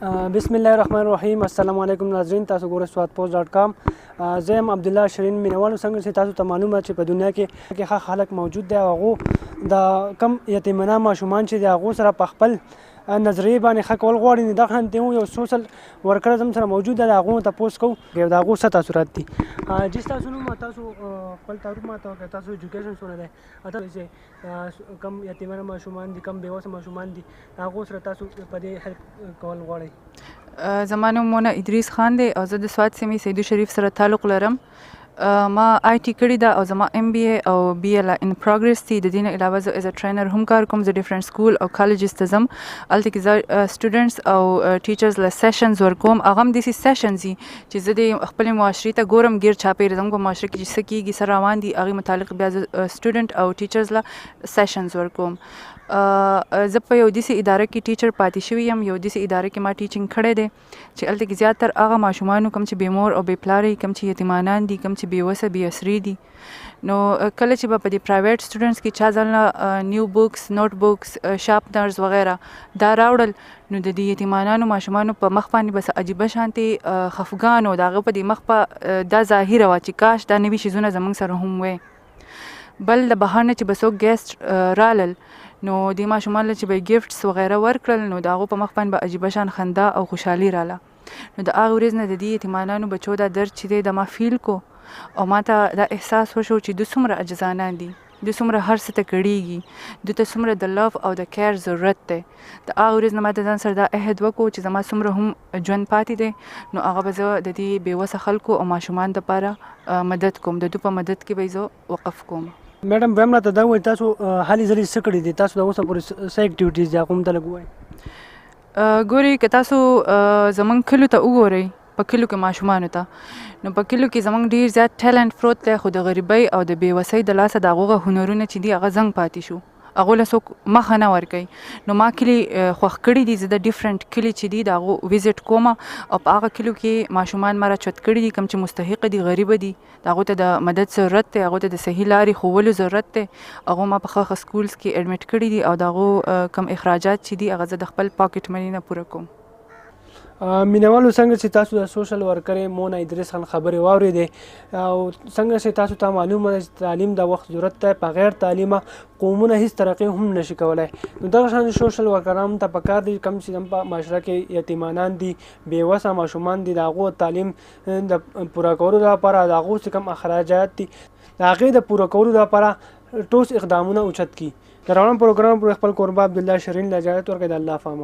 بسم الله الرحمن الرحیم. السلام علیکم ناظرین، تاسو ګورئ سوادپوسټ.com. زه یم عبدالله شیرین. مینوالو څنګه چې تاسو ته معلومه چې په دنیا کې ښه خلک موجود دی، هغو د کم یتیمانه ماشومان چې د هغو سره په خپل نظریې باندې ښه کول غواړي، نو دغه شانتې یو سوشل ورکر زموږ سره موجود دی، د هغو نه تپوس کوو د هغو څه تاثرات دي. جی ستاسو نوم، تاسو خپل تعارف ماته وکړئ، تاسو ایجوکیشن څونه دی، چې کم یتیمانه ماشومان دي، کم بېوسه ماشومان دي، هغو سره تاسو په دې هیلپ کول غواړئ؟ زما نوم مونا ادریس خان دی او زه د سوات سیمې سیدو شریف سره تعلق لرم. ما آی ټي کړې ده او زما ام بی ای او بی ای لا ان پروګرس دي. د دې نه علاوه زه ایز ا ټرینر هم کار کوم. زه ډیفرنٹ سکول او کالجز ته ځم، هلته کې زه سټوډنټس او ټیچرز له سیشنز ورکوم. هغه هم داسې سیشنز دي چې زه د خپلې معاشرې ته ګورم، ګیر چاپېره زموږ په معاشره کې چې څه کېږي، څه روان دي، هغې متعلق بیا زه سټوډنټ او ټیچرز له سیشنز ورکوم. زه په یو داسې اداره کې ټیچر پاتې شوې یم، یو داسې اداره کې ما ټیچنګ کړی دی چې هلته کې زیاتر هغه ماشومانو کوم چې بې مور او بې پلاره کوم چې یتیمانان دي، کوم چې بې وسه بې اسرې دي، نو کله چې به په دې پرایویټ سټوډنټس کې چا ځان له نیو بکس، نوټ بکس، شارپنرز وغیره دا راوړل، نو د دې یتیمانانو ماشومانو په مخ باندې بس عجیبه شانتې خفګان و، د هغه په دې مخ په دا ظاهره وه چې کاش دا نوي شیزونه زموږ سره هم وی. بل د بهر نه چې به څوک ګیسټ رالل، نو دې ماشومان له چې به ګفټس وغیره ورکړل، نو د هغو په مخ باندې به عجیبه شان خندا او خوشحالي راله. نو د هغې ورځ نه د دې یتیمانانو بچو دا درد چې دی د ما فیل کو، او ما ته دا احساس وشو چې دوی څومره عجزانان دي، دوی څومره هر څه ته کړېږي، دوی ته څومره د لو او د کیر ضرورت دی. د هغې ورځ نه ما د ځان سره دا عهد وکړو چې زما څومره هم ژوند پاتې دی، نو هغه به زه د دې بېوسه خلکو او ماشومان دپاره مدد کوم، د دوی په مدد کې به زه وقف کوم. میډم ویم راته دا ووایي، تاسو هلې ځلې څه کړي دي؟ تاسو د اوسه پورې څه اکټیویټیز دي، هغه هم ته لږ ووایئ. ګورئ، که تاسو زموږ کلیو ته وګورئ، په کلیو کې ماشومانو ته، نو په کلیو کې زموږ ډېر زیات ټیلنټ پروت دی، خو د غریبۍ او د بېوسۍ د لاسه د هغو هنرونه چې دي هغه زنګ پاتې شو، هغو له څوک مخه نه ورکوي. نو ما کلي خوښ کړي دي، زه د ډیفرنټ کلي چې دي د هغو وزټ کوم، او په هغه کلیو کې ماشومان ما راچوت کړي دي کوم چې مستحق دي، غریبه دي، د هغو ته د مدد ضرورت دی، هغو ته د صحیح لارې ښوولو ضرورت دی. هغو ما په ښه سکولز کې اډمیټ کړي دي، او د هغو کم اخراجات چې دي هغه زه د خپل پاکټ مني نه پوره کوم. مینوالو، څنګه چې تاسو د سوشل ورکرې مونا ادریس خان خبرې واورېدې، او څنګه چې تاسو ته معلومه ده چې تعلیم د وخت ضرورت دی، په غیر تعلیمه قومونه هېڅ ترقي هم نشي کولی. نو دغه شان سوشل ورکرانو ته پکار دي کوم چې په معاشره کې یتیمانان دي، بېوسه ماشومان دي، د هغو تعلیم د پوره کولو لپاره د هغو چې کوم اخراجات دي د هغې د پوره کولو لپاره ټوس اقدامونه اوچت کړي. د روان پروګرام پر خپل کوربه عبدالله شیرین له اجازت ورکړئ. د الله په امان.